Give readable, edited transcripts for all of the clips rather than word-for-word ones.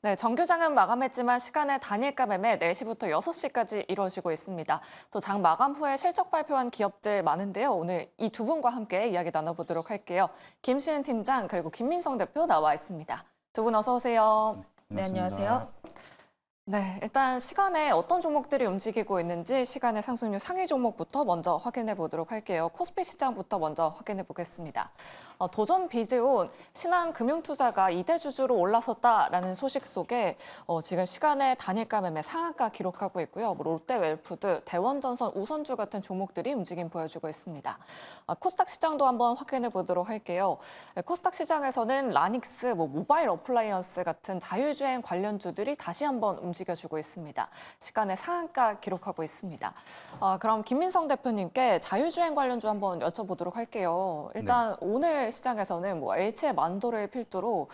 네, 정규장은 마감했지만 시간의 단일가 매매 4시부터 6시까지 이루어지고 있습니다. 또 장 마감 후에 실적 발표한 기업들 많은데요. 오늘 이 두 분과 함께 이야기 나눠보도록 할게요. 김시은 팀장 그리고 김민성 대표 나와 있습니다. 두 분 어서 오세요. 네, 안녕하세요. 네, 일단 시간에 어떤 종목들이 움직이고 있는지 시간의 상승률 상위 종목부터 먼저 확인해 보도록 할게요. 코스피 시장부터 먼저 확인해 보겠습니다. 도전 비즈온 신한금융투자가 2대 주주로 올라섰다라는 소식 속에 지금 시간의 단일가 매매 상한가 기록하고 있고요. 롯데웰푸드, 대원전선, 우선주 같은 종목들이 움직임 보여주고 있습니다. 코스닥 시장도 한번 확인해 보도록 할게요. 코스닥 시장에서는 라닉스, 모바일 어플라이언스 같은 자율주행 관련주들이 다시 한번 움직여주고 있습니다. 시간의 상한가 기록하고 있습니다. 그럼 김민성 대표님께 자율주행 관련주 한번 여쭤보도록 할게요. 일단 오늘 시장에서는 LG의 만도를 필두로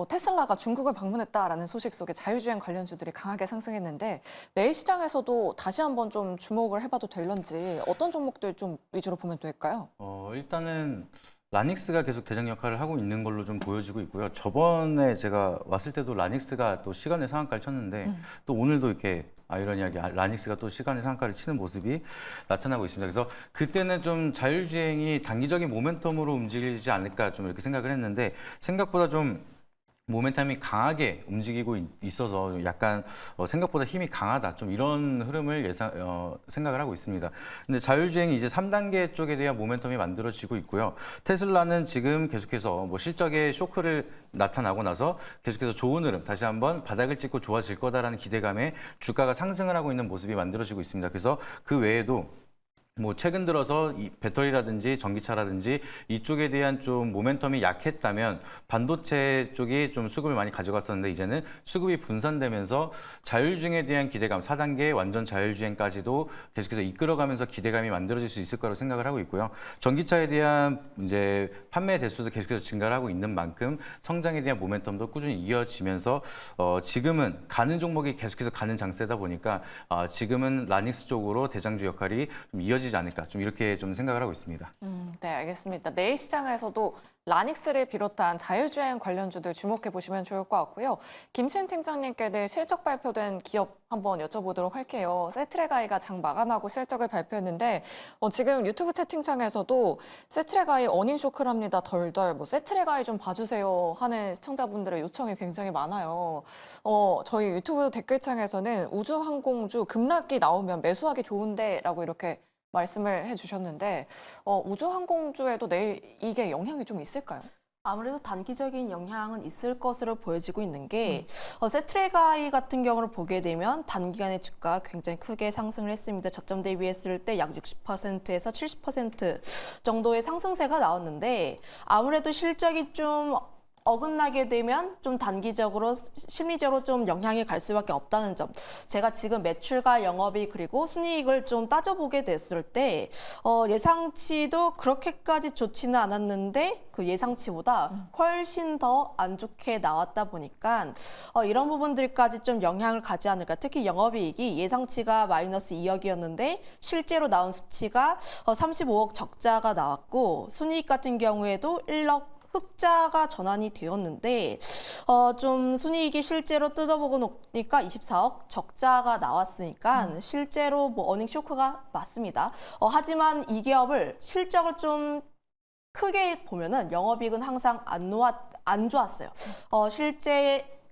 테슬라가 중국을 방문했다라는 소식 속에 자율주행 관련주들이 강하게 상승했는데 내일 시장에서도 다시 한번 좀 주목을 해봐도 될런지 어떤 종목들 좀 위주로 보면 될까요? 일단은 라닉스가 계속 대장 역할을 하고 있는 걸로 좀 보여지고 있고요. 저번에 제가 왔을 때도 라닉스가 또 시간의 상한가를 쳤는데 또 오늘도 이렇게 아이러니하게 라닉스가 또 시간의 상한가를 치는 모습이 나타나고 있습니다. 그래서 그때는 좀 자율주행이 단기적인 모멘텀으로 움직이지 않을까 좀 이렇게 생각을 했는데 생각보다 좀 모멘텀이 강하게 움직이고 있어서 약간 생각보다 힘이 강하다. 좀 이런 흐름을 생각을 하고 있습니다. 근데 자율주행이 이제 3단계 쪽에 대한 모멘텀이 만들어지고 있고요. 테슬라는 지금 계속해서 실적에 쇼크를 나타나고 나서 계속해서 좋은 흐름, 다시 한번 바닥을 찍고 좋아질 거다라는 기대감에 주가가 상승을 하고 있는 모습이 만들어지고 있습니다. 그래서 그 외에도 최근 들어서 이 배터리라든지 전기차라든지 이쪽에 대한 좀 모멘텀이 약했다면 반도체 쪽이 좀 수급을 많이 가져갔었는데 이제는 수급이 분산되면서 자율주행에 대한 기대감, 4단계 완전 자율주행까지도 계속해서 이끌어가면서 기대감이 만들어질 수 있을 거라고 생각을 하고 있고요. 전기차에 대한 이제 판매 대수도 계속해서 증가를 하고 있는 만큼 성장에 대한 모멘텀도 꾸준히 이어지면서 지금은 가는 종목이 계속해서 가는 장세다 보니까 지금은 라닉스 쪽으로 대장주 역할이 좀 이어지지 않을까 좀 이렇게 좀 생각을 하고 있습니다. 네, 알겠습니다. 내일 시장에서도 라닉스를 비롯한 자율주행 관련주들 주목해 보시면 좋을 것 같고요. 김신 팀장님께는 실적 발표된 기업 한번 여쭤보도록 할게요. 세트레가이가 장 마감하고 실적을 발표했는데 지금 유튜브 채팅창에서도 세트레가이 어닝 쇼크랍니다. 덜덜 세트레가이 좀 봐주세요 하는 시청자분들의 요청이 굉장히 많아요. 저희 유튜브 댓글창에서는 우주항공주 급락이 나오면 매수하기 좋은데라고 이렇게 말씀을 해주셨는데 우주항공주에도 내일 이게 영향이 좀 있을까요? 아무래도 단기적인 영향은 있을 것으로 보여지고 있는 게 세트레가이 같은 경우를 보게 되면 단기간에 주가가 굉장히 크게 상승을 했습니다. 저점 대비했을 때 약 60%에서 70% 정도의 상승세가 나왔는데 아무래도 실적이 좀 어긋나게 되면 좀 단기적으로 심리적으로 좀 영향이 갈 수밖에 없다는 점. 제가 지금 매출과 영업이익 그리고 순이익을 좀 따져보게 됐을 때 예상치도 그렇게까지 좋지는 않았는데 그 예상치보다 훨씬 더 안 좋게 나왔다 보니까 이런 부분들까지 좀 영향을 가지 않을까. 특히 영업이익이 예상치가 마이너스 2억이었는데 실제로 나온 수치가 35억 적자가 나왔고 순이익 같은 경우에도 1억 흑자가 전환이 되었는데 좀 순이익이 실제로 뜯어보고 놓으니까 24억 적자가 나왔으니까 실제로 어닝 쇼크가 맞습니다. 하지만 이 기업을 실적을 좀 크게 보면은 영업이익은 항상 안 좋았어요.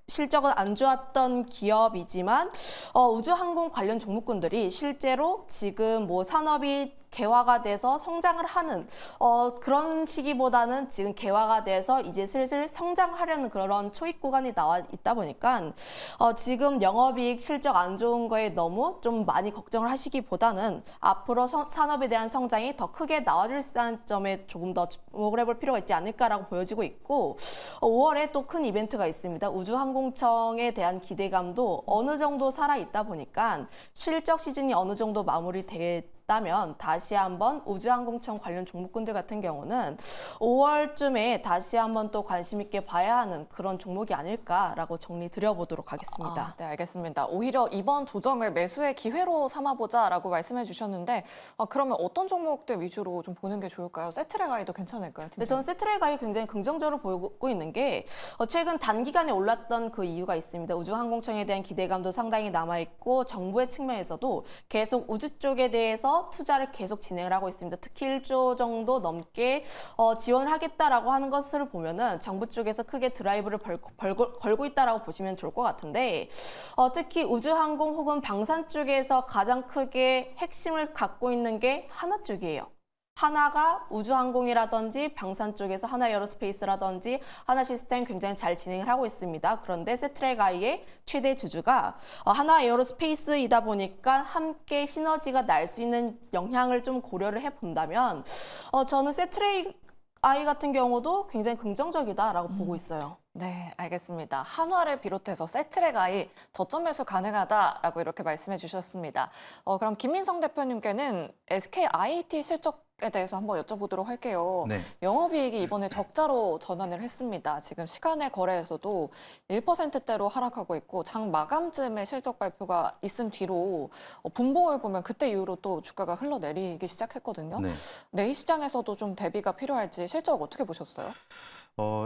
실적은 안 좋았던 기업이지만 우주항공 관련 종목군들이 실제로 지금 산업이 개화가 돼서 성장을 하는 그런 시기보다는 지금 개화가 돼서 이제 슬슬 성장하려는 그런 초입 구간이 나와 있다 보니까 지금 영업이익 실적 안 좋은 거에 너무 좀 많이 걱정을 하시기보다는 앞으로 산업에 대한 성장이 더 크게 나와줄 수 있다는 점에 조금 더 주목을 해볼 필요가 있지 않을까라고 보여지고 있고 5월에 또 큰 이벤트가 있습니다. 우주항공청에 대한 기대감도 어느 정도 살아있다 보니까 실적 시즌이 어느 정도 마무리됐다 있다면 다시 한번 우주항공청 관련 종목군들 같은 경우는 5월쯤에 다시 한번 또 관심 있게 봐야 하는 그런 종목이 아닐까라고 정리 드려보도록 하겠습니다. 네, 알겠습니다. 오히려 이번 조정을 매수의 기회로 삼아보자라고 말씀해 주셨는데 그러면 어떤 종목들 위주로 좀 보는 게 좋을까요? 세트레가이도 괜찮을까요? 네, 저는 세트레가이 굉장히 긍정적으로 보고 있는 게 최근 단기간에 올랐던 그 이유가 있습니다. 우주항공청에 대한 기대감도 상당히 남아있고 정부의 측면에서도 계속 우주 쪽에 대해서 투자를 계속 진행을 하고 있습니다. 특히 1조 정도 넘게 지원을 하겠다라고 하는 것을 보면은 정부 쪽에서 크게 드라이브를 걸고 있다라고 보시면 좋을 것 같은데 특히 우주항공 혹은 방산 쪽에서 가장 크게 핵심을 갖고 있는 게 하나 쪽이에요. 하나가 우주항공이라든지 방산 쪽에서 하나에어로스페이스라든지 하나시스템 굉장히 잘 진행을 하고 있습니다. 그런데 세트레가이의 최대 주주가 하나에어로스페이스이다 보니까 함께 시너지가 날 수 있는 영향을 좀 고려를 해본다면 저는 세트레가이 같은 경우도 굉장히 긍정적이다라고 보고 있어요. 네, 알겠습니다. 한화를 비롯해서 세트레가이 저점 매수 가능하다라고 이렇게 말씀해 주셨습니다. 그럼 김민성 대표님께는 SKIT 실적에 대해서 한번 여쭤보도록 할게요. 네. 영업이익이 이번에 적자로 전환을 했습니다. 지금 시간의 거래에서도 1%대로 하락하고 있고 장 마감쯤에 실적 발표가 있은 뒤로 분봉을 보면 그때 이후로 또 주가가 흘러내리기 시작했거든요. 네. 내일 시장에서도 좀 대비가 필요할지 실적 어떻게 보셨어요?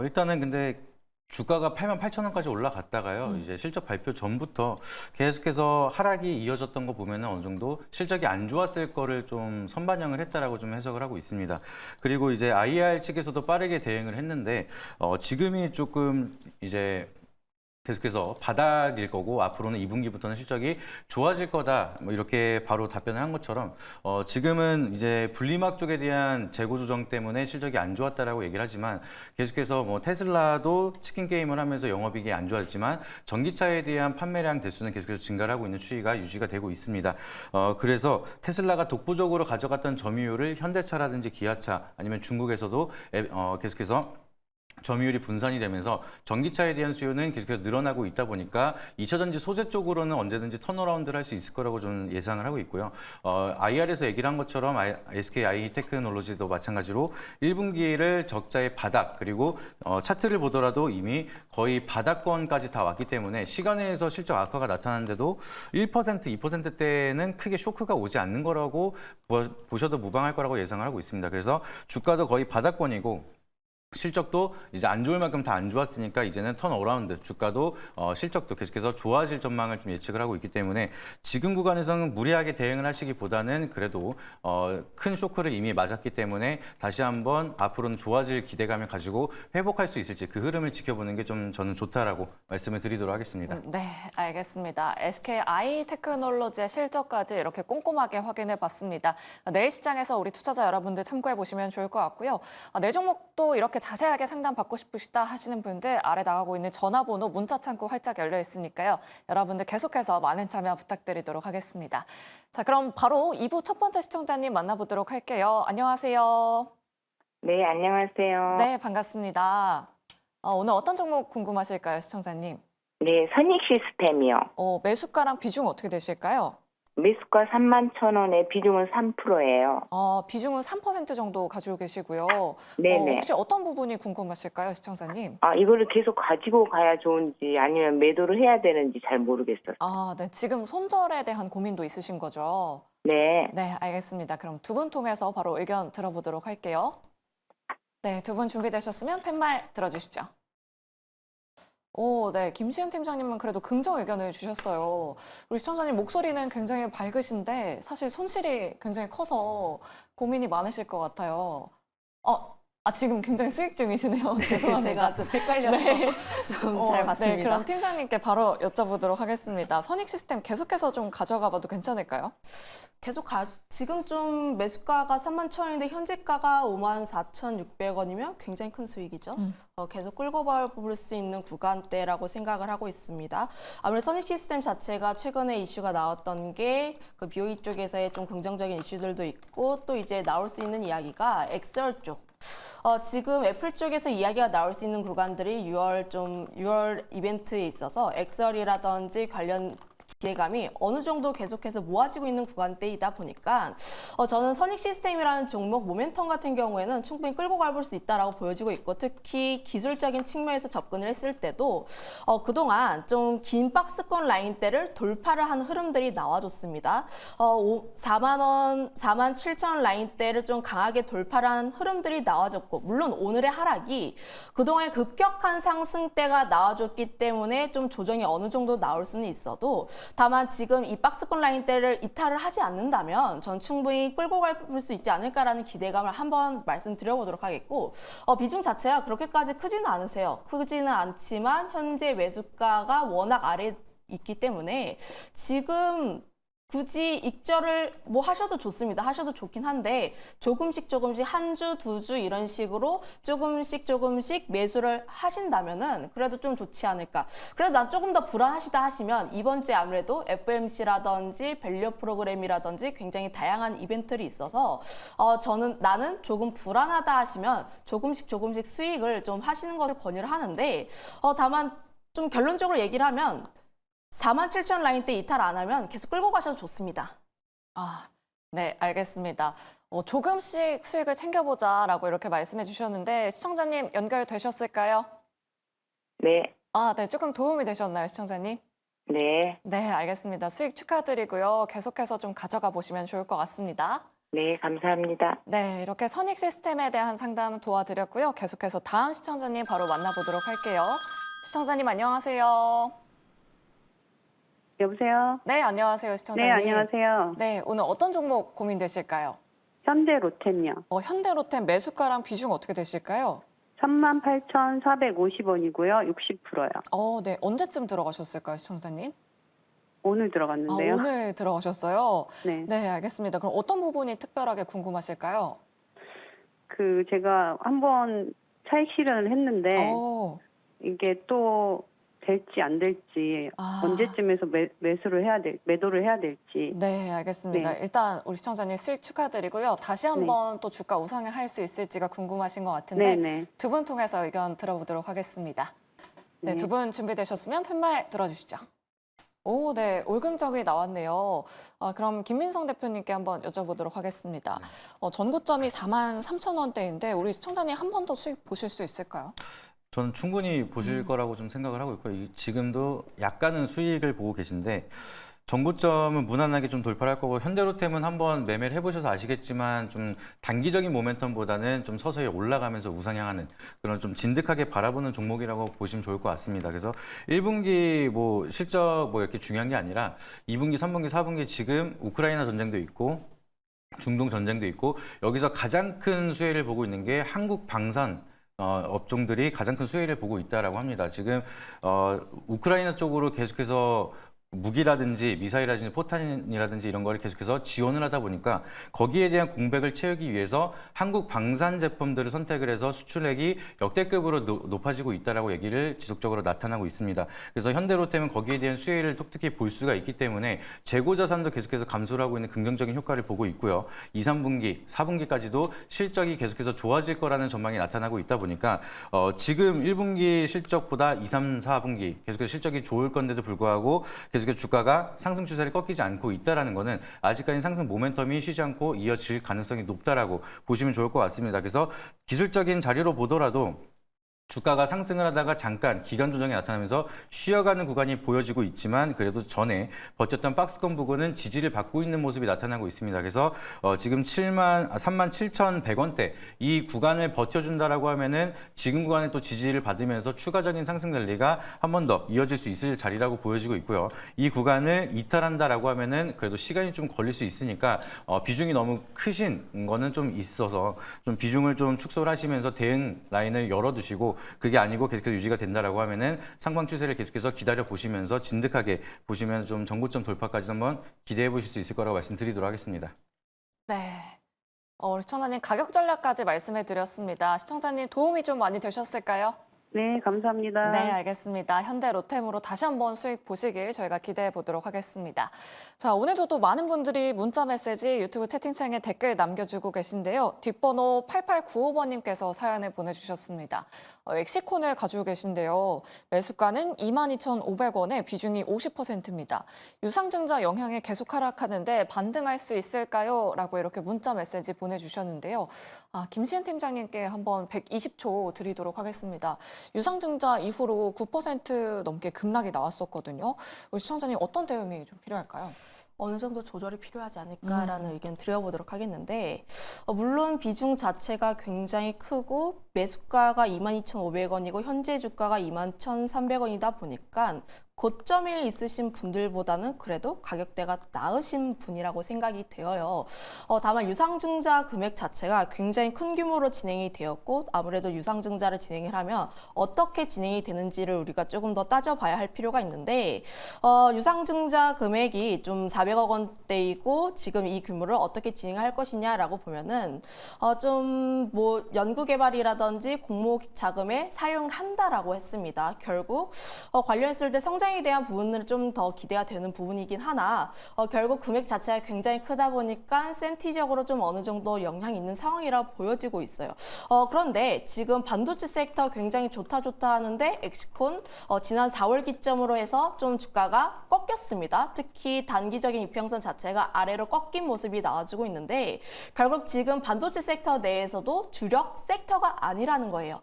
일단은 근데 주가가 88,000원까지 올라갔다가요. 이제 실적 발표 전부터 계속해서 하락이 이어졌던 거 보면은 어느 정도 실적이 안 좋았을 거를 좀 선반영을 했다라고 좀 해석을 하고 있습니다. 그리고 이제 IR 측에서도 빠르게 대응을 했는데 지금이 조금 이제 계속해서 바닥일 거고 앞으로는 2분기부터는 실적이 좋아질 거다 뭐 이렇게 바로 답변을 한 것처럼 지금은 이제 분리막 쪽에 대한 재고 조정 때문에 실적이 안 좋았다라고 얘기를 하지만 계속해서 뭐 테슬라도 치킨 게임을 하면서 영업이익이 안 좋았지만 전기차에 대한 판매량 대수는 계속해서 증가를 하고 있는 추이가 유지가 되고 있습니다. 그래서 테슬라가 독보적으로 가져갔던 점유율을 현대차라든지 기아차 아니면 중국에서도 계속해서 점유율이 분산이 되면서 전기차에 대한 수요는 계속해서 늘어나고 있다 보니까 2차전지 소재 쪽으로는 언제든지 턴어라운드를 할 수 있을 거라고 좀 예상을 하고 있고요. IR에서 얘기를 한 것처럼 SKI 테크놀로지도 마찬가지로 1분기를 적자의 바닥 그리고 차트를 보더라도 이미 거의 바닥권까지 다 왔기 때문에 시간에서 실적 악화가 나타나는데도 1%, 2%대는 크게 쇼크가 오지 않는 거라고 보셔도 무방할 거라고 예상을 하고 있습니다. 그래서 주가도 거의 바닥권이고 실적도 이제 안 좋을 만큼 다 안 좋았으니까 이제는 턴어라운드 주가도 실적도 계속해서 좋아질 전망을 좀 예측을 하고 있기 때문에 지금 구간에서는 무리하게 대응을 하시기보다는 그래도 큰 쇼크를 이미 맞았기 때문에 다시 한번 앞으로는 좋아질 기대감을 가지고 회복할 수 있을지 그 흐름을 지켜보는 게 좀 저는 좋다라고 말씀을 드리도록 하겠습니다. 네, 알겠습니다. SKI 테크놀로지의 실적까지 이렇게 꼼꼼하게 확인해 봤습니다. 내일 시장에서 우리 투자자 여러분들 참고해 보시면 좋을 것 같고요. 내 종목도 이렇게 자세하게 상담 받고 싶으시다 하시는 분들 아래 나가고 있는 전화번호 문자 창구 활짝 열려 있으니까요. 여러분들 계속해서 많은 참여 부탁드리도록 하겠습니다. 자, 그럼 바로 2부 첫 번째 시청자님 만나보도록 할게요. 안녕하세요. 네, 안녕하세요. 네, 반갑습니다. 오늘 어떤 종목 궁금하실까요, 시청자님? 네, 선익 시스템이요. 매수가랑 비중 어떻게 되실까요? 매수가 31,000원에 비중은 3%예요. 비중은 3% 정도 가지고 계시고요. 네네. 혹시 어떤 부분이 궁금하실까요, 시청자님? 이거를 계속 가지고 가야 좋은지 아니면 매도를 해야 되는지 잘 모르겠어요. 네. 지금 손절에 대한 고민도 있으신 거죠? 네. 네, 알겠습니다. 그럼 두 분 통해서 바로 의견 들어보도록 할게요. 네, 두 분 준비되셨으면 팻말 들어주시죠. 네. 김시은 팀장님은 그래도 긍정 의견을 주셨어요. 우리 시청자님 목소리는 굉장히 밝으신데 사실 손실이 굉장히 커서 고민이 많으실 것 같아요. 지금 굉장히 수익 중이시네요. 죄송합니다. 제가 좀 헷갈려서 네. 좀 잘 봤습니다. 네, 그럼 팀장님께 바로 여쭤보도록 하겠습니다. 선익 시스템 계속해서 좀 가져가 봐도 괜찮을까요? 지금 좀 매수가가 31,000원인데 현재가가 54,600원이면 굉장히 큰 수익이죠. 계속 끌고 볼 수 있는 구간대라고 생각을 하고 있습니다. 아무래도 선익 시스템 자체가 최근에 이슈가 나왔던 게 그 BOE 쪽에서의 좀 긍정적인 이슈들도 있고 또 이제 나올 수 있는 이야기가 엑셀 쪽. 지금 애플 쪽에서 이야기가 나올 수 있는 구간들이 6월 이벤트에 있어서 엑셀이라든지 관련 기대감이 어느 정도 계속해서 모아지고 있는 구간대이다 보니까 저는 선익 시스템이라는 종목 모멘텀 같은 경우에는 충분히 끌고 가볼 수 있다라고 보여지고 있고, 특히 기술적인 측면에서 접근을 했을 때도 그동안 좀 긴 박스권 라인대를 돌파를 한 흐름들이 나와줬습니다. 4만 원, 4만 7천 라인대를 좀 강하게 돌파를 한 흐름들이 나와줬고, 물론 오늘의 하락이 그동안의 급격한 상승대가 나와줬기 때문에 좀 조정이 어느 정도 나올 수는 있어도, 다만 지금 이 박스권 라인대를 이탈을 하지 않는다면 전 충분히 끌고 갈 수 있지 않을까라는 기대감을 한번 말씀드려보도록 하겠고, 비중 자체가 그렇게까지 크지는 않으세요. 크지는 않지만 현재 매수가가 워낙 아래에 있기 때문에 지금 굳이 익절을 뭐 하셔도 좋습니다. 하셔도 좋긴 한데 조금씩 한 주, 두 주 이런 식으로 조금씩 매수를 하신다면은 그래도 좀 좋지 않을까. 그래도 난 조금 더 불안하시다 하시면 이번 주에 아무래도 FMC라든지 밸류 프로그램이라든지 굉장히 다양한 이벤트들이 있어서 나는 조금 불안하다 하시면 조금씩 수익을 좀 하시는 것을 권유를 하는데, 다만 좀 결론적으로 얘기를 하면 4만 7천 라인대 이탈 안 하면 계속 끌고 가셔도 좋습니다. 네, 알겠습니다. 조금씩 수익을 챙겨보자라고 이렇게 말씀해 주셨는데 시청자님 연결되셨을까요? 네, 네, 조금 도움이 되셨나요, 시청자님? 네, 네, 알겠습니다. 수익 축하드리고요. 계속해서 좀 가져가 보시면 좋을 것 같습니다. 네, 감사합니다. 네, 이렇게 선익 시스템에 대한 상담 도와드렸고요. 계속해서 다음 시청자님 바로 만나보도록 할게요. 시청자님 안녕하세요. 여보세요? 네, 안녕하세요, 시청자님. 네, 안녕하세요. 네, 오늘 어떤 종목 고민되실까요? 현대로템요. 현대로템 매수가랑 비중 어떻게 되실까요? 38,450원이고요. 60%요. 네, 언제쯤 들어가셨을까요, 시청자님? 오늘 들어갔는데요. 오늘 들어가셨어요? 네. 네, 알겠습니다. 그럼 어떤 부분이 특별하게 궁금하실까요? 제가 한번 차익 실현을 했는데 이게 또 될지 안 될지 언제쯤에서 매도를 해야 될지. 네, 알겠습니다. 네. 일단 우리 시청자님 수익 축하드리고요. 다시 한번 또 주가 우상을 할 수 있을지가 궁금하신 것 같은데 네네. 두 분 통해서 의견 들어보도록 하겠습니다. 네, 두 분 준비되셨으면 팻말 들어주시죠. 네, 올금적이 나왔네요. 그럼 김민성 대표님께 한번 여쭤보도록 하겠습니다. 전고점이 4만 3천 원대인데 우리 시청자님 한 번 더 수익 보실 수 있을까요? 저는 충분히 보실 거라고 좀 생각을 하고 있고요. 지금도 약간은 수익을 보고 계신데 전고점은 무난하게 좀 돌파를 할 거고, 현대로템은 한번 매매를 해보셔서 아시겠지만 좀 단기적인 모멘텀보다는 좀 서서히 올라가면서 우상향하는 그런 좀 진득하게 바라보는 종목이라고 보시면 좋을 것 같습니다. 그래서 1분기 뭐 실적 뭐 이렇게 중요한 게 아니라 2분기, 3분기, 4분기 지금 우크라이나 전쟁도 있고 중동 전쟁도 있고, 여기서 가장 큰 수혜를 보고 있는 게 한국 방산 업종들이 가장 큰 수혜를 보고 있다라고 합니다. 지금 우크라이나 쪽으로 계속해서 무기라든지 미사일이라든지 포탄이라든지 이런 거를 계속해서 지원을 하다 보니까 거기에 대한 공백을 채우기 위해서 한국 방산 제품들을 선택을 해서 수출액이 역대급으로 높아지고 있다라고 얘기를 지속적으로 나타나고 있습니다. 그래서 현대로템은 거기에 대한 수혜를 톡톡히 볼 수가 있기 때문에 재고 자산도 계속해서 감소를 하고 있는 긍정적인 효과를 보고 있고요. 2, 3분기, 4분기까지도 실적이 계속해서 좋아질 거라는 전망이 나타나고 있다 보니까 지금 1분기 실적보다 2, 3, 4분기 계속해서 실적이 좋을 건데도 불구하고 계속해서 주가가 상승 추세를 꺾이지 않고 있다는 것은 아직까지 상승 모멘텀이 쉬지 않고 이어질 가능성이 높다라고 보시면 좋을 것 같습니다. 그래서 기술적인 자료로 보더라도 주가가 상승을 하다가 잠깐 기간 조정이 나타나면서 쉬어가는 구간이 보여지고 있지만 그래도 전에 버텼던 박스권 부근은 지지를 받고 있는 모습이 나타나고 있습니다. 그래서 지금 37,100원대 이 구간을 버텨준다라고 하면은 지금 구간에 또 지지를 받으면서 추가적인 상승 랠리가 한 번 더 이어질 수 있을 자리라고 보여지고 있고요. 이 구간을 이탈한다라고 하면은 그래도 시간이 좀 걸릴 수 있으니까 비중이 너무 크신 거는 좀 있어서 좀 비중을 좀 축소를 하시면서 대응 라인을 열어두시고, 그게 아니고 계속해서 유지가 된다라고 하면은 상방 추세를 계속해서 기다려 보시면서 진득하게 보시면 좀 전고점 돌파까지 한번 기대해 보실 수 있을 거라고 말씀드리도록 하겠습니다. 네. 우리 시청자님 가격 전략까지 말씀해 드렸습니다. 시청자님 도움이 좀 많이 되셨을까요? 네, 감사합니다. 네, 알겠습니다. 현대 로템으로 다시 한번 수익 보시길 저희가 기대해 보도록 하겠습니다. 자, 오늘도 또 많은 분들이 문자 메시지 유튜브 채팅창에 댓글 남겨주고 계신데요. 뒷번호 8895번님께서 사연을 보내주셨습니다. 엑시콘을 가지고 계신데요. 매수가는 22,500원에 비중이 50%입니다. 유상증자 영향에 계속 하락하는데 반등할 수 있을까요? 라고 이렇게 문자 메시지 보내주셨는데요. 김시현 팀장님께 한번 120초 드리도록 하겠습니다. 유상증자 이후로 9% 넘게 급락이 나왔었거든요. 우리 시청자님 어떤 대응이 좀 필요할까요? 어느 정도 조절이 필요하지 않을까라는 의견 드려보도록 하겠는데 물론 비중 자체가 굉장히 크고 매수가가 22,500원이고 현재 주가가 21,300원이다 보니까 고점에 있으신 분들보다는 그래도 가격대가 나으신 분이라고 생각이 되어요. 다만 유상증자 금액 자체가 굉장히 큰 규모로 진행이 되었고 아무래도 유상증자를 진행을 하면 어떻게 진행이 되는지를 우리가 조금 더 따져봐야 할 필요가 있는데 유상증자 금액이 좀 400억 원대이고 지금 이 규모를 어떻게 진행할 것이냐라고 보면은 좀 뭐 연구개발이라든지 공모 자금에 사용을 한다라고 했습니다. 결국 관련했을 때 성장에 대한 부분은 좀 더 기대가 되는 부분이긴 하나 결국 금액 자체가 굉장히 크다 보니까 센티적으로 좀 어느 정도 영향이 있는 상황이라 보여지고 있어요. 그런데 지금 반도체 섹터 굉장히 좋다 하는데 엑시콘 지난 4월 기점으로 해서 좀 주가가 꺾였습니다. 특히 단기적인 이평선 자체가 아래로 꺾인 모습이 나와주고 있는데 결국 지금 반도체 섹터 내에서도 주력 섹터가 아니라는 거예요.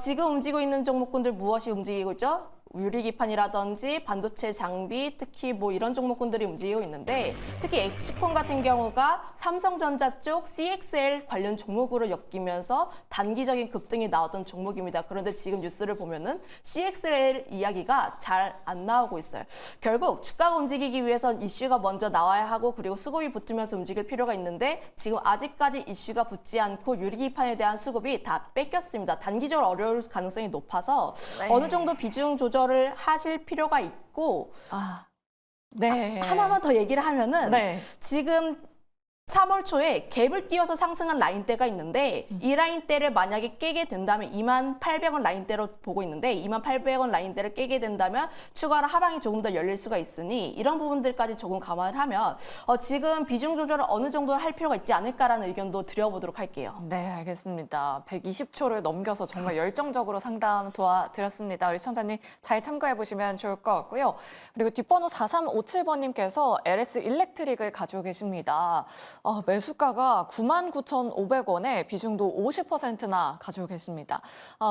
지금 움직이고 있는 종목군들 무엇이 움직이고 있죠? 유리기판이라든지 반도체 장비, 특히 뭐 이런 종목군들이 움직이고 있는데 특히 엑시콘 같은 경우가 삼성전자 쪽 CXL 관련 종목으로 엮이면서 단기적인 급등이 나왔던 종목입니다. 그런데 지금 뉴스를 보면은 CXL 이야기가 잘 안 나오고 있어요. 결국 주가가 움직이기 위해선 이슈가 먼저 나와야 하고 그리고 수급이 붙으면서 움직일 필요가 있는데 지금 아직까지 이슈가 붙지 않고 유리기판에 대한 수급이 다 뺏겼습니다. 단기적으로 어려울 가능성이 높아서 네. 어느 정도 비중 조절을 하실 필요가 있고 네. 하나만 더 얘기를 하면은 네. 지금 3월 초에 갭을 띄워서 상승한 라인대가 있는데 이 라인대를 만약에 깨게 된다면 28,000원 라인대로 보고 있는데 28,000원 라인대를 깨게 된다면 추가로 하방이 조금 더 열릴 수가 있으니 이런 부분들까지 조금 감안을 하면 지금 비중 조절을 어느 정도 할 필요가 있지 않을까라는 의견도 드려보도록 할게요. 네, 알겠습니다. 120초를 넘겨서 정말 열정적으로 상담 도와드렸습니다. 우리 시청자님 잘 참고해 보시면 좋을 것 같고요. 그리고 뒷번호 4357번님께서 LS 일렉트릭을 가지고 계십니다. 매수가가 99,500원에 비중도 50%나 가지고 계십니다.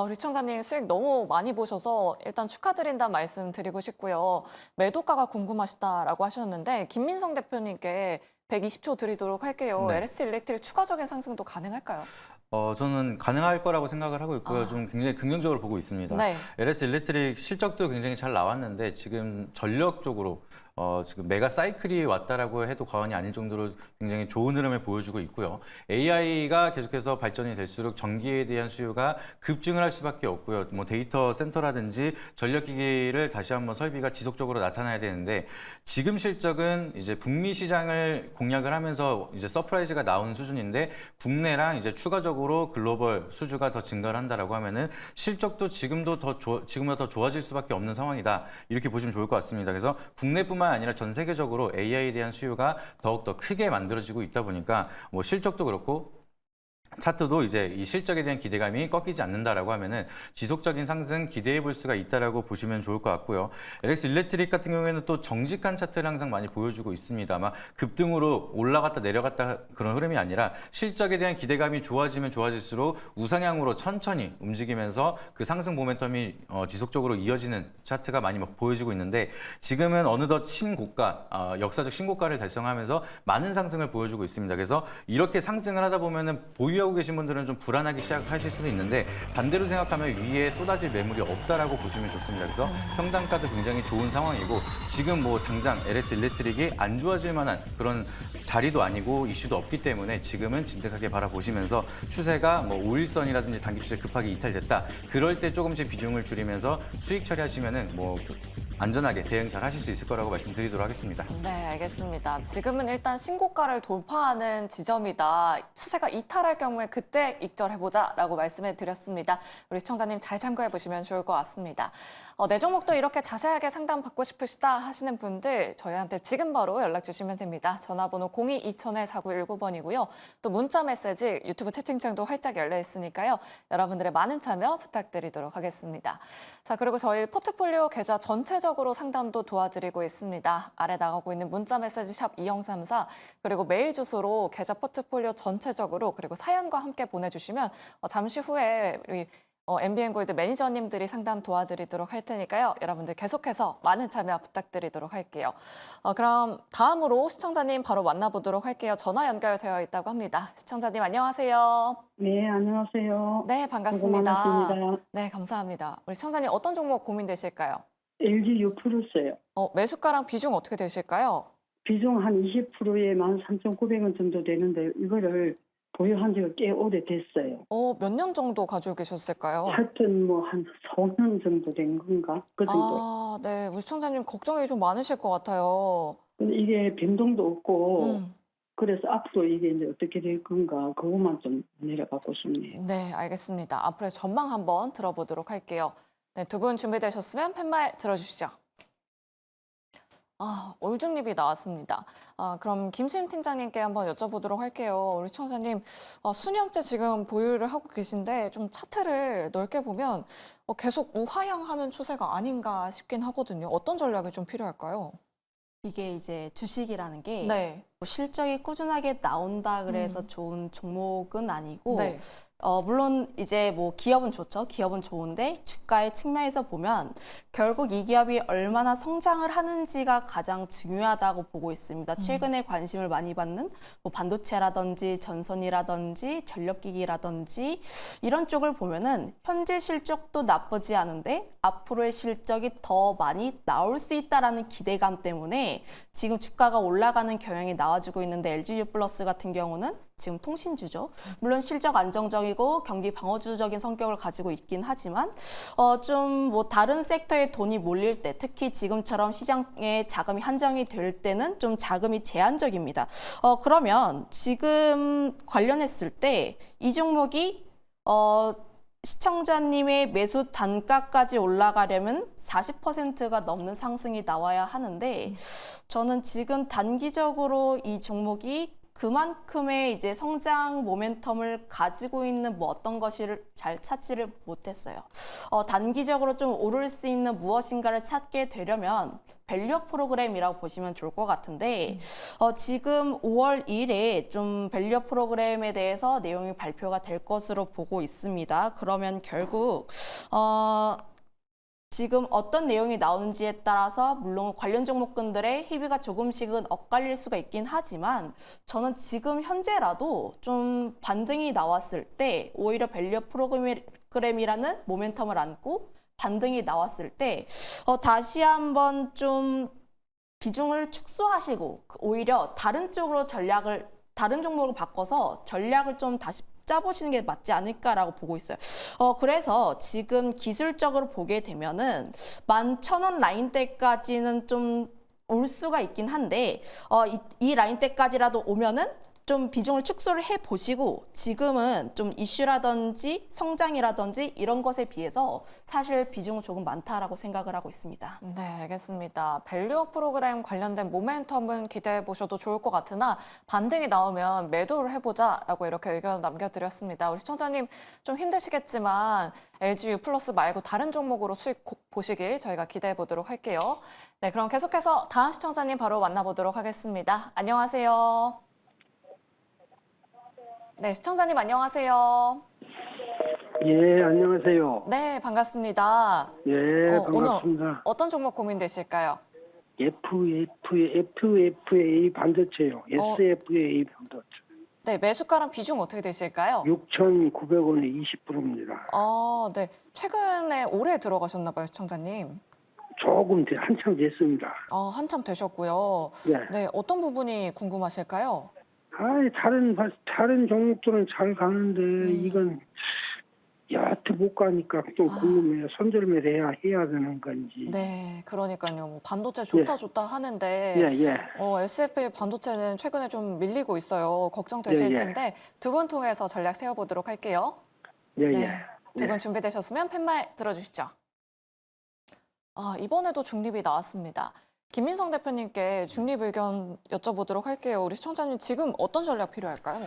우리 시청자님 수익 너무 많이 보셔서 일단 축하드린다는 말씀 드리고 싶고요. 매도가가 궁금하시다라고 하셨는데 김민성 대표님께 120초 드리도록 할게요. 네. LS 일렉트릭 추가적인 상승도 가능할까요? 저는 가능할 거라고 생각을 하고 있고요. 좀 굉장히 긍정적으로 보고 있습니다. 네. LS 일렉트릭 실적도 굉장히 잘 나왔는데 지금 전력 쪽으로 지금 메가 사이클이 왔다라고 해도 과언이 아닐 정도로 굉장히 좋은 흐름을 보여주고 있고요. AI가 계속해서 발전이 될수록 전기에 대한 수요가 급증을 할 수밖에 없고요. 뭐 데이터 센터라든지 전력기기를 다시 한번 설비가 지속적으로 나타나야 되는데 지금 실적은 이제 북미 시장을 공략을 하면서 이제 서프라이즈가 나온 수준인데 국내랑 이제 추가적으로 글로벌 수주가 더 증가를 한다라고 하면은 실적도 지금보다 더 좋아질 수밖에 없는 상황이다. 이렇게 보시면 좋을 것 같습니다. 그래서 국내뿐만 아니라 전 세계적으로 AI에 대한 수요가 더욱더 크게 만들어지고 있다 보니까 뭐 실적도 그렇고 차트도 이제 이 실적에 대한 기대감이 꺾이지 않는다라고 하면은 지속적인 상승 기대해 볼 수가 있다라고 보시면 좋을 것 같고요. LX 일렉트릭 같은 경우에는 또 정직한 차트를 항상 많이 보여주고 있습니다. 아마 급등으로 올라갔다 내려갔다 그런 흐름이 아니라 실적에 대한 기대감이 좋아지면 좋아질수록 우상향으로 천천히 움직이면서 그 상승 모멘텀이 지속적으로 이어지는 차트가 많이 보여지고 있는데 지금은 어느덧 신고가, 역사적 신고가를 달성하면서 많은 상승을 보여주고 있습니다. 그래서 이렇게 상승을 하다 보면은 보유하고 계신 분들은 좀 불안하기 시작하실 수도 있는데 반대로 생각하면 위에 쏟아질 매물이 없다라고 보시면 좋습니다. 그래서 평단가도 굉장히 좋은 상황이고 지금 뭐 당장 LS 일렉트릭이 안 좋아질 만한 그런 자리도 아니고 이슈도 없기 때문에 지금은 진득하게 바라보시면서 추세가 뭐 5일선이라든지 단기 추세 급하게 이탈됐다. 그럴 때 조금씩 비중을 줄이면서 수익 처리하시면은 뭐 안전하게 대응 잘 하실 수 있을 거라고 말씀드리도록 하겠습니다. 네, 알겠습니다. 지금은 일단 신고가를 돌파하는 지점이다. 추세가 이탈할 경우에 그때 익절해보자라고 말씀해 드렸습니다. 우리 시청자님 잘 참고해 보시면 좋을 것 같습니다. 내 종목도 이렇게 자세하게 상담 받고 싶으시다 하시는 분들 저희한테 지금 바로 연락 주시면 됩니다. 전화번호 02-2000-4919번이고요. 또 문자 메시지 유튜브 채팅창도 활짝 열려 있으니까요. 여러분들의 많은 참여 부탁드리도록 하겠습니다. 자, 그리고 저희 포트폴리오 계좌 전체적으로 상담도 도와드리고 있습니다. 아래 나가고 있는 문자 메시지 샵 2034 그리고 메일 주소로 계좌 포트폴리오 전체적으로 그리고 사연과 함께 보내주시면 잠시 후에 우리 MBN골드 매니저님들이 상담 도와드리도록 할 테니까요. 여러분들 계속해서 많은 참여 부탁드리도록 할게요. 그럼 다음으로 시청자님 바로 만나보도록 할게요. 전화 연결되어 있다고 합니다. 시청자님 안녕하세요. 네, 안녕하세요. 네, 반갑습니다. 고맙습니다. 네, 감사합니다. 우리 시청자님 어떤 종목 고민되실까요? LG U+였어요. 매수가랑 비중 어떻게 되실까요? 비중 한 20%에 13,900원 정도 되는데 이거를 보유한 지가 꽤 오래됐어요. 몇 년 정도 가지고 계셨을까요? 하여튼 뭐 한 4년 정도 된 건가? 그 정도. 아, 네. 우리 시청자님 걱정이 좀 많으실 것 같아요. 근데 이게 변동도 없고 음. 그래서 앞으로 이게 이제 어떻게 될 건가 그것만 좀 내려가고 싶네요. 네, 알겠습니다. 앞으로의 전망 한번 들어보도록 할게요. 네, 두 분 준비되셨으면 팻말 들어주시죠. 올중립이 나왔습니다. 그럼 김신 팀장님께 한번 여쭤보도록 할게요. 우리 시청자님, 수년째 지금 보유를 하고 계신데 좀 차트를 넓게 보면 계속 우하향하는 추세가 아닌가 싶긴 하거든요. 어떤 전략이 좀 필요할까요? 이게 이제 주식이라는 게 네. 뭐 실적이 꾸준하게 나온다 그래서 좋은 종목은 아니고 네. 물론 이제 뭐 기업은 좋죠. 기업은 좋은데 주가의 측면에서 보면 결국 이 기업이 얼마나 성장을 하는지가 가장 중요하다고 보고 있습니다. 최근에 관심을 많이 받는 뭐 반도체라든지 전선이라든지 전력기기라든지 이런 쪽을 보면은 현재 실적도 나쁘지 않은데 앞으로의 실적이 더 많이 나올 수 있다라는 기대감 때문에 지금 주가가 올라가는 경향이 나와주고 있는데 LGU+ 같은 경우는 지금 통신주죠. 물론 실적 안정적이고 경기 방어주적인 성격을 가지고 있긴 하지만 좀 뭐 다른 섹터에 돈이 몰릴 때 특히 지금처럼 시장에 자금이 한정이 될 때는 좀 자금이 제한적입니다. 그러면 지금 관련했을 때 이 종목이 시청자님의 매수 단가까지 올라가려면 40%가 넘는 상승이 나와야 하는데 저는 지금 단기적으로 이 종목이 그만큼의 이제 성장 모멘텀을 가지고 있는 뭐 어떤 것을 잘 찾지를 못했어요. 단기적으로 좀 오를 수 있는 무엇인가를 찾게 되려면 밸류 프로그램이라고 보시면 좋을 것 같은데 지금 5월 2일에 좀 밸류 프로그램에 대해서 내용이 발표가 될 것으로 보고 있습니다. 그러면 결국 지금 어떤 내용이 나오는지에 따라서 물론 관련 종목군들의 희비가 조금씩은 엇갈릴 수가 있긴 하지만 저는 지금 현재라도 좀 반등이 나왔을 때 오히려 밸류 프로그램이라는 모멘텀을 안고 반등이 나왔을 때 다시 한번 좀 비중을 축소하시고 오히려 다른 종목을 바꿔서 전략을 좀 다시 짜보시는 게 맞지 않을까라고 보고 있어요. 그래서 지금 기술적으로 보게 되면은 11,000원 라인대까지는 좀 올 수가 있긴 한데 이 라인대까지라도 오면은 좀 비중을 축소를 해보시고 지금은 좀 이슈라든지 성장이라든지 이런 것에 비해서 사실 비중은 조금 많다라고 생각을 하고 있습니다. 네, 알겠습니다. 밸류 프로그램 관련된 모멘텀은 기대해 보셔도 좋을 것 같으나 반등이 나오면 매도를 해보자라고 이렇게 의견 남겨드렸습니다. 우리 시청자님 좀 힘드시겠지만 LGU+ 말고 다른 종목으로 수익 보시길 저희가 기대해 보도록 할게요. 네, 그럼 계속해서 다음 시청자님 바로 만나보도록 하겠습니다. 안녕하세요. 네, 시청자님 안녕하세요. 예, 안녕하세요. 네, 반갑습니다. 예, 오늘 반갑습니다. 어떤 종목 고민되실까요? FFA 반도체요. SFA 반도체. 네, 매수가랑 비중 어떻게 되실까요? 6,900원에 20%입니다. 네. 최근에 올해 들어가셨나 봐요, 시청자님. 조금 한참 됐습니다. 한참 되셨고요. 네. 네, 어떤 부분이 궁금하실까요? 다른 종목들은 잘 가는데 이건 마트 못 가니까 좀 궁금해요. 손절매를 해야 되는 건지. 네, 그러니까요. 뭐 반도체 좋다 예. 좋다 하는데 예. SFA 반도체는 최근에 좀 밀리고 있어요. 걱정되실 예. 텐데 두 분 통해서 전략 세워보도록 할게요. 예. 네, 두 분 준비되셨으면 팻말 들어주시죠. 이번에도 중립이 나왔습니다. 김민성 대표님께 중립 의견 여쭤보도록 할게요. 우리 시청자님 지금 어떤 전략 필요할까요?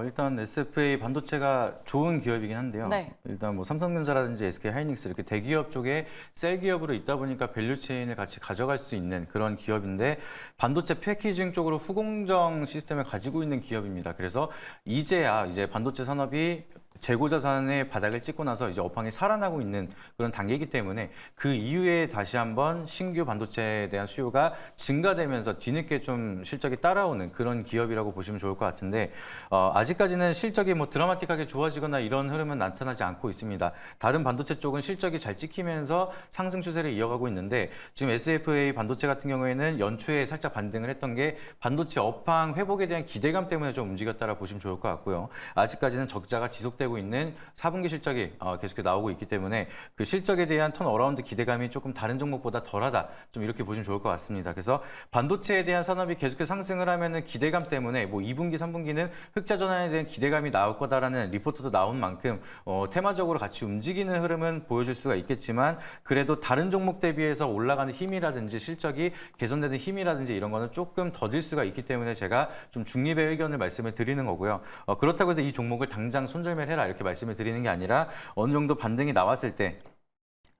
일단 SFA 반도체가 좋은 기업이긴 한데요. 네. 일단 뭐 삼성전자라든지 SK 하이닉스 이렇게 대기업 쪽에 셀 기업으로 있다 보니까 밸류체인을 같이 가져갈 수 있는 그런 기업인데 반도체 패키징 쪽으로 후공정 시스템을 가지고 있는 기업입니다. 그래서 이제야 이제 반도체 산업이 재고 자산의 바닥을 찍고 나서 이제 업황이 살아나고 있는 그런 단계이기 때문에 그 이후에 다시 한번 신규 반도체에 대한 수요가 증가되면서 뒤늦게 좀 실적이 따라오는 그런 기업이라고 보시면 좋을 것 같은데 아직까지는 실적이 뭐 드라마틱하게 좋아지거나 이런 흐름은 나타나지 않고 있습니다. 다른 반도체 쪽은 실적이 잘 찍히면서 상승 추세를 이어가고 있는데 지금 SFA 반도체 같은 경우에는 연초에 살짝 반등을 했던 게 반도체 업황 회복에 대한 기대감 때문에 좀 움직였다라 보시면 좋을 것 같고요. 아직까지는 적자가 지속되고 있는 4분기 실적이 계속 나오고 있기 때문에 그 실적에 대한 턴어라운드 기대감이 조금 다른 종목보다 덜하다. 좀 이렇게 보시면 좋을 것 같습니다. 그래서 반도체에 대한 산업이 계속해서 상승을 하면은 기대감 때문에 뭐 2분기, 3분기는 흑자 전환에 대한 기대감이 나올 거다라는 리포트도 나온 만큼 테마적으로 같이 움직이는 흐름은 보여줄 수가 있겠지만 그래도 다른 종목 대비해서 올라가는 힘이라든지 실적이 개선되는 힘이라든지 이런 거는 조금 더딜 수가 있기 때문에 제가 좀 중립의 의견을 말씀을 드리는 거고요. 그렇다고 해서 이 종목을 당장 손절매를 해라 이렇게 말씀을 드리는 게 아니라 어느 정도 반등이 나왔을 때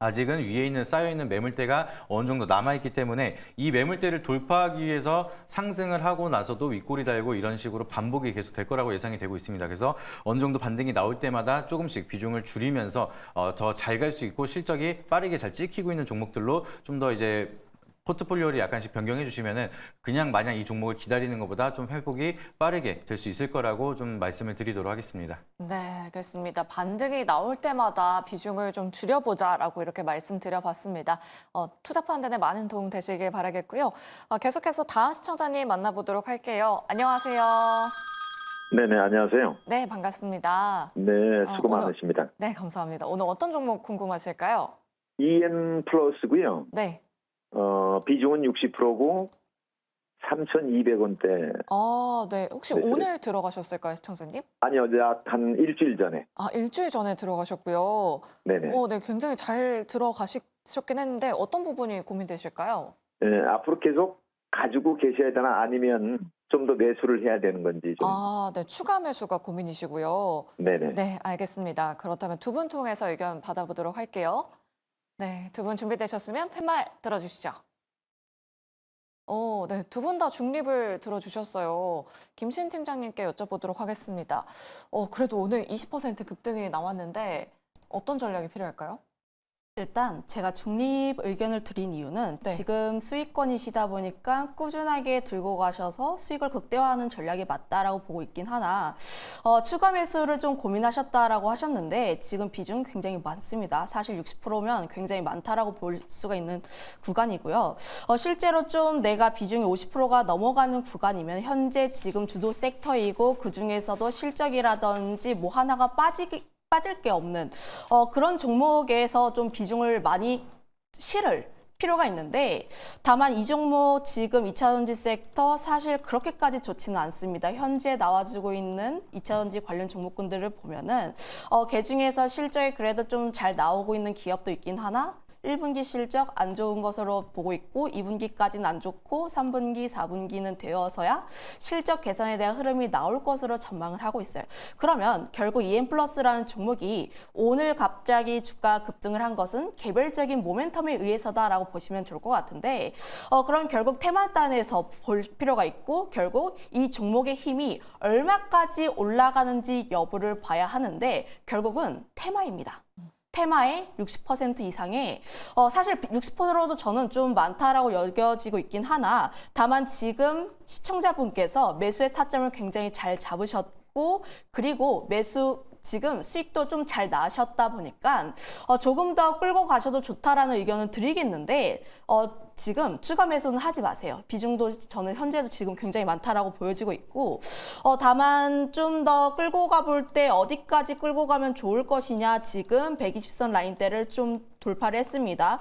아직은 위에 있는 쌓여있는 매물대가 어느 정도 남아있기 때문에 이 매물대를 돌파하기 위해서 상승을 하고 나서도 윗골이 달고 이런 식으로 반복이 계속 될 거라고 예상이 되고 있습니다. 그래서 어느 정도 반등이 나올 때마다 조금씩 비중을 줄이면서 더 잘 갈 수 있고 실적이 빠르게 잘 찍히고 있는 종목들로 좀 더 이제 포트폴리오를 약간씩 변경해 주시면은 그냥 마냥 이 종목을 기다리는 것보다 좀 회복이 빠르게 될 수 있을 거라고 좀 말씀을 드리도록 하겠습니다. 네, 알겠습니다. 반등이 나올 때마다 비중을 좀 줄여보자라고 이렇게 말씀드려봤습니다. 투자 판단에 많은 도움 되시길 바라겠고요. 계속해서 다음 시청자님 만나보도록 할게요. 안녕하세요. 네네, 안녕하세요. 네, 반갑습니다. 네, 수고 오늘- 많으십니다. 네, 감사합니다. 오늘 어떤 종목 궁금하실까요? EN 플러스고요. 네. 비중은 60%고 3,200원대. 네. 혹시 네, 오늘 들어가셨을까요, 시청자님? 아니요, 한 일주일 전에. 일주일 전에 들어가셨고요. 네네. 네, 굉장히 잘 들어가셨긴 했는데 어떤 부분이 고민되실까요? 네, 앞으로 계속 가지고 계셔야 되나 아니면 좀 더 매수를 해야 되는 건지 좀. 네. 추가 매수가 고민이시고요. 네네. 네, 알겠습니다. 그렇다면 두 분 통해서 의견 받아보도록 할게요. 네, 두 분 준비되셨으면 팻말 들어주시죠. 네, 두 분 다 중립을 들어주셨어요. 김신 팀장님께 여쭤보도록 하겠습니다. 그래도 오늘 20% 급등이 나왔는데 어떤 전략이 필요할까요? 일단 제가 중립 의견을 드린 이유는 네. 지금 수익권이시다 보니까 꾸준하게 들고 가셔서 수익을 극대화하는 전략이 맞다라고 보고 있긴 하나 추가 매수를 좀 고민하셨다라고 하셨는데 지금 비중 굉장히 많습니다. 사실 60%면 굉장히 많다라고 볼 수가 있는 구간이고요. 실제로 좀 내가 비중이 50%가 넘어가는 구간이면 현재 지금 주도 섹터이고 그중에서도 실적이라든지 뭐 하나가 빠질 게 없는 그런 종목에서 좀 비중을 많이 실을 필요가 있는데 다만 이 종목 지금 2차전지 섹터 사실 그렇게까지 좋지는 않습니다. 현재 나와주고 있는 2차전지 관련 종목군들을 보면은 그중에서 실적이 그래도 좀 잘 나오고 있는 기업도 있긴 하나 1분기 실적 안 좋은 것으로 보고 있고 2분기까지는 안 좋고 3분기, 4분기는 되어서야 실적 개선에 대한 흐름이 나올 것으로 전망을 하고 있어요. 그러면 결국 EN플러스라는 종목이 오늘 갑자기 주가 급등을 한 것은 개별적인 모멘텀에 의해서다라고 보시면 좋을 것 같은데 그럼 결국 테마단에서 볼 필요가 있고 결국 이 종목의 힘이 얼마까지 올라가는지 여부를 봐야 하는데 결국은 테마입니다. 테마의 60% 이상의 사실 60%도 저는 좀 많다라고 여겨지고 있긴 하나 다만 지금 시청자분께서 매수의 타점을 굉장히 잘 잡으셨고 그리고 매수 지금 수익도 좀 잘 나셨다 보니까 조금 더 끌고 가셔도 좋다라는 의견을 드리겠는데 지금 추가 매수는 하지 마세요. 비중도 저는 현재도 지금 굉장히 많다라고 보여지고 있고 다만 좀 더 끌고 가볼 때 어디까지 끌고 가면 좋을 것이냐 지금 120선 라인대를 좀 돌파를 했습니다.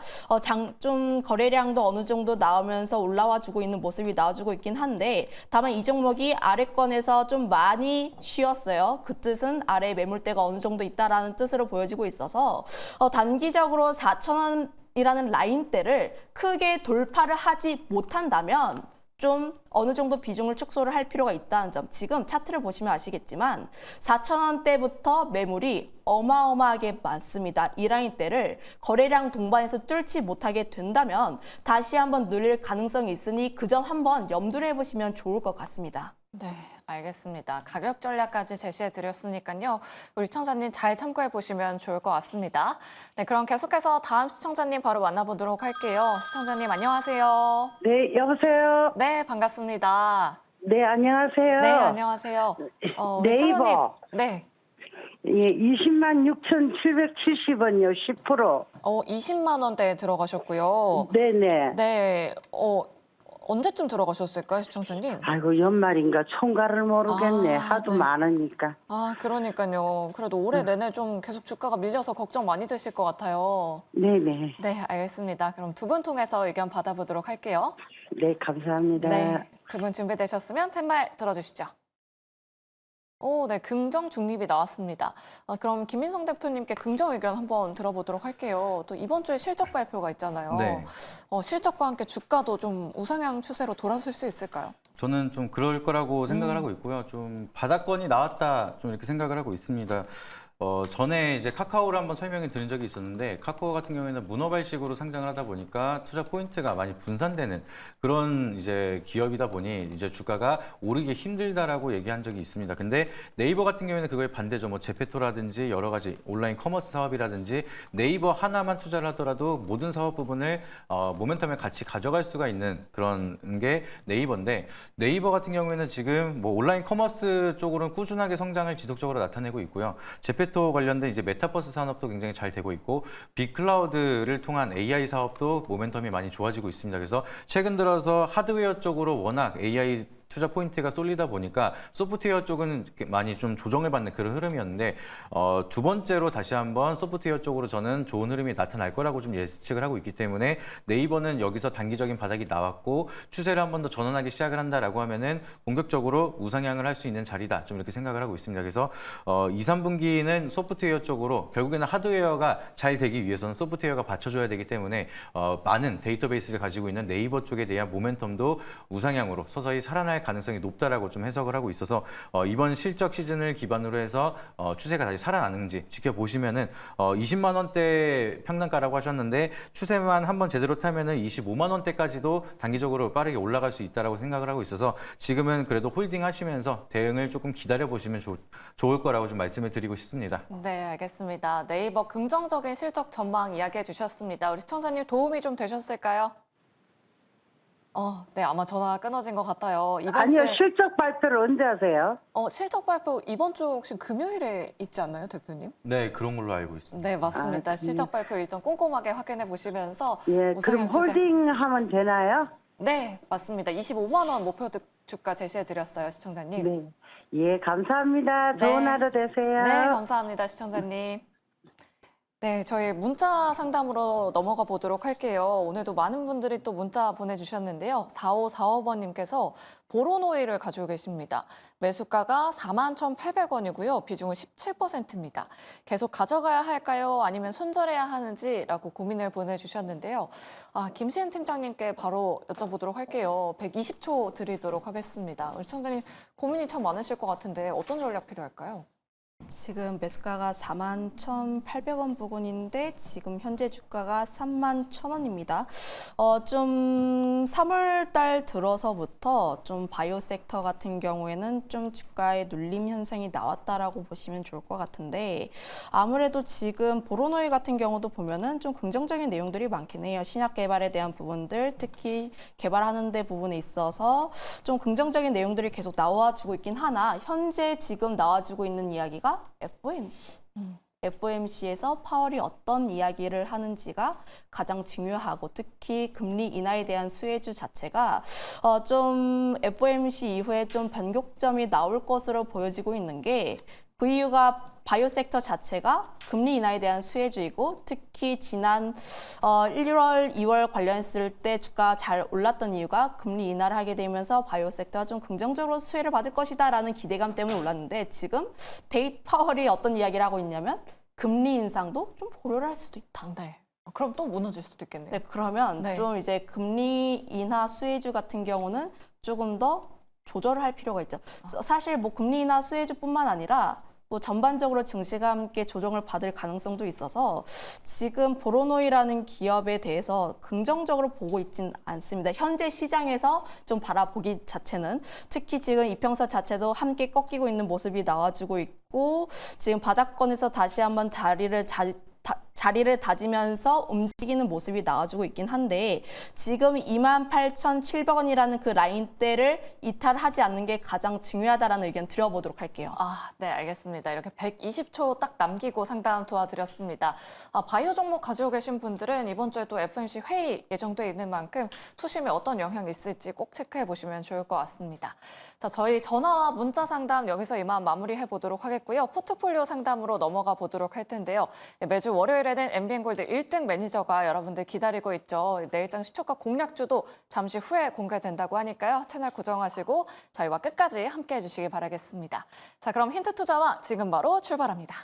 좀 거래량도 어느 정도 나오면서 올라와 주고 있는 모습이 나와주고 있긴 한데 다만 이 종목이 아래권에서 좀 많이 쉬었어요. 그 뜻은 아래 매물대가 어느 정도 있다라는 뜻으로 보여지고 있어서 단기적으로 4,000원이라는 라인대를 크게 돌파를 하지 못한다면 좀 어느 정도 비중을 축소를 할 필요가 있다는 점. 지금 차트를 보시면 아시겠지만 4,000원대부터 매물이 어마어마하게 많습니다. 이 라인대를 거래량 동반해서 뚫지 못하게 된다면 다시 한번 늘릴 가능성이 있으니 그 점 한번 염두를 해보시면 좋을 것 같습니다. 네, 알겠습니다. 가격 전략까지 제시해 드렸으니까요. 우리 시청자님 잘 참고해 보시면 좋을 것 같습니다. 네, 그럼 계속해서 다음 시청자님 바로 만나보도록 할게요. 시청자님 안녕하세요. 네, 여보세요. 네, 반갑습니다. 네, 안녕하세요. 네, 안녕하세요. 우리 시청자님, 네이버. 네, 예, 206,770원이요, 10%. 20만 원대에 들어가셨고요. 네네. 네, 언제쯤 들어가셨을까요, 시청자님? 아이고, 연말인가 총괄을 모르겠네. 아, 하도 네. 많으니까. 아, 그러니까요. 그래도 올해 내내 좀 계속 주가가 밀려서 걱정 많이 되실 것 같아요. 네네. 네, 알겠습니다. 그럼 두 분 통해서 의견 받아보도록 할게요. 네, 감사합니다. 네, 두 분 준비되셨으면 팻말 들어주시죠. 네, 긍정 중립이 나왔습니다. 그럼 김민성 대표님께 긍정 의견 한번 들어보도록 할게요. 또 이번 주에 실적 발표가 있잖아요. 네. 실적과 함께 주가도 좀 우상향 추세로 돌아설 수 있을까요? 저는 좀 그럴 거라고 생각을 하고 있고요. 좀 바닥권이 나왔다 좀 이렇게 생각을 하고 있습니다. 전에 이제 카카오를 한번 설명을 드린 적이 있었는데 카카오 같은 경우에는 문어발식으로 상장을 하다 보니까 투자 포인트가 많이 분산되는 그런 이제 기업이다 보니 이제 주가가 오르기 힘들다라고 얘기한 적이 있습니다. 근데 네이버 같은 경우에는 그거에 반대죠. 뭐 제페토라든지 여러 가지 온라인 커머스 사업이라든지 네이버 하나만 투자를 하더라도 모든 사업 부분을 모멘텀에 같이 가져갈 수가 있는 그런 게 네이버인데 네이버 같은 경우에는 지금 뭐 온라인 커머스 쪽으로는 꾸준하게 성장을 지속적으로 나타내고 있고요. 제페토 관련된 이제 메타버스 산업도 굉장히 잘 되고 있고 빅클라우드를 통한 AI 사업도 모멘텀이 많이 좋아지고 있습니다. 그래서 최근 들어서 하드웨어 쪽으로 워낙 AI 투자 포인트가 쏠리다 보니까 소프트웨어 쪽은 많이 좀 조정을 받는 그런 흐름이었는데 두 번째로 다시 한번 소프트웨어 쪽으로 저는 좋은 흐름이 나타날 거라고 좀 예측을 하고 있기 때문에 네이버는 여기서 단기적인 바닥이 나왔고 추세를 한 번 더 전환하기 시작을 한다라고 하면은 본격적으로 우상향을 할 수 있는 자리다 좀 이렇게 생각을 하고 있습니다. 그래서 2, 3분기는 소프트웨어 쪽으로 결국에는 하드웨어가 잘 되기 위해서는 소프트웨어가 받쳐줘야 되기 때문에 많은 데이터베이스를 가지고 있는 네이버 쪽에 대한 모멘텀도 우상향으로 서서히 살아날 가능성이 높다라고 좀 해석을 하고 있어서 이번 실적 시즌을 기반으로 해서 추세가 다시 살아나는지 지켜보시면은 20만 원대 평단가라고 하셨는데 추세만 한번 제대로 타면은 25만 원대까지도 단기적으로 빠르게 올라갈 수 있다라고 생각을 하고 있어서 지금은 그래도 홀딩 하시면서 대응을 조금 기다려 보시면 좋을 거라고 좀 말씀을 드리고 싶습니다. 네, 알겠습니다. 네이버 긍정적인 실적 전망 이야기해 주셨습니다. 우리 시청자님 도움이 좀 되셨을까요? 네, 아마 전화가 끊어진 것 같아요. 아니요, 실적 발표를 언제 하세요? 실적 발표 이번 주 혹시 금요일에 있지 않나요, 대표님? 네, 그런 걸로 알고 있습니다. 네, 맞습니다. 실적 발표 일정 꼼꼼하게 확인해 보시면서 예, 그럼 우상향 추세. 홀딩 하면 되나요? 네, 맞습니다. 25만 원 목표 주가 제시해 드렸어요, 시청자님. 네. 예, 감사합니다. 네. 좋은 하루 되세요. 네, 감사합니다, 시청자님. 네, 저희 문자 상담으로 넘어가 보도록 할게요. 오늘도 많은 분들이 또 문자 보내주셨는데요. 4545번님께서 보론오일을 가지고 계십니다. 매수가가 41,800원이고요. 비중은 17%입니다. 계속 가져가야 할까요? 아니면 손절해야 하는지라고 고민을 보내주셨는데요. 김시은 팀장님께 바로 여쭤보도록 할게요. 120초 드리도록 하겠습니다. 우리 시청자님 고민이 참 많으실 것 같은데 어떤 전략 필요할까요? 지금 매수가가 41,800원 부근인데 지금 현재 주가가 31,000원입니다. 좀 3월 달 들어서부터 좀 바이오 섹터 같은 경우에는 좀 주가의 눌림 현상이 나왔다라고 보시면 좋을 것 같은데 아무래도 지금 보론오일 같은 경우도 보면은 좀 긍정적인 내용들이 많긴 해요. 신약 개발에 대한 부분들, 특히 개발하는 데 부분에 있어서 좀 긍정적인 내용들이 계속 나와주고 있긴 하나 현재 지금 나와주고 있는 이야기가 FOMC. FOMC에서 파월이 어떤 이야기를 하는지가 가장 중요하고 특히 금리 인하에 대한 수혜주 자체가 좀 FOMC 이후에 좀 변곡점이 나올 것으로 보여지고 있는 게 그 이유가 바이오 섹터 자체가 금리 인하에 대한 수혜주이고 특히 지난 1월, 2월 관련했을 때 주가 잘 올랐던 이유가 금리 인하를 하게 되면서 바이오 섹터가 좀 긍정적으로 수혜를 받을 것이다라는 기대감 때문에 올랐는데 지금 데이트 파월이 어떤 이야기를 하고 있냐면 금리 인상도 좀 고려를 할 수도 있다. 네. 그럼 또 무너질 수도 있겠네요. 네, 그러면 네. 좀 이제 금리 인하 수혜주 같은 경우는 조금 더 조절을 할 필요가 있죠. 사실 뭐 금리 인하 수혜주뿐만 아니라 뭐 전반적으로 증시가 함께 조정을 받을 가능성도 있어서 지금 보로노이라는 기업에 대해서 긍정적으로 보고 있진 않습니다. 현재 시장에서 좀 바라보기 자체는 특히 지금 이평선 자체도 함께 꺾이고 있는 모습이 나와주고 있고 지금 바닥권에서 다시 한번 자리를 다지면서 움직이는 모습이 나와주고 있긴 한데 지금 28,700원이라는 그 라인대를 이탈하지 않는 게 가장 중요하다라는 의견 드려보도록 할게요. 네, 알겠습니다. 이렇게 120초 딱 남기고 상담 도와드렸습니다. 바이오 종목 가지고 계신 분들은 이번 주에 또 FOMC 회의 예정돼 있는 만큼 투심에 어떤 영향이 있을지 꼭 체크해 보시면 좋을 것 같습니다. 자, 저희 전화와 문자 상담 여기서 이만 마무리해 보도록 하겠고요. 포트폴리오 상담으로 넘어가 보도록 할 텐데요. 매주 월요일에는 MBN골드 1등 매니저가 여러분들 기다리고 있죠. 내일장 시초가 공략주도 잠시 후에 공개된다고 하니까요. 채널 고정하시고 저희와 끝까지 함께해 주시기 바라겠습니다. 자, 그럼 힌트 투자와 지금 바로 출발합니다.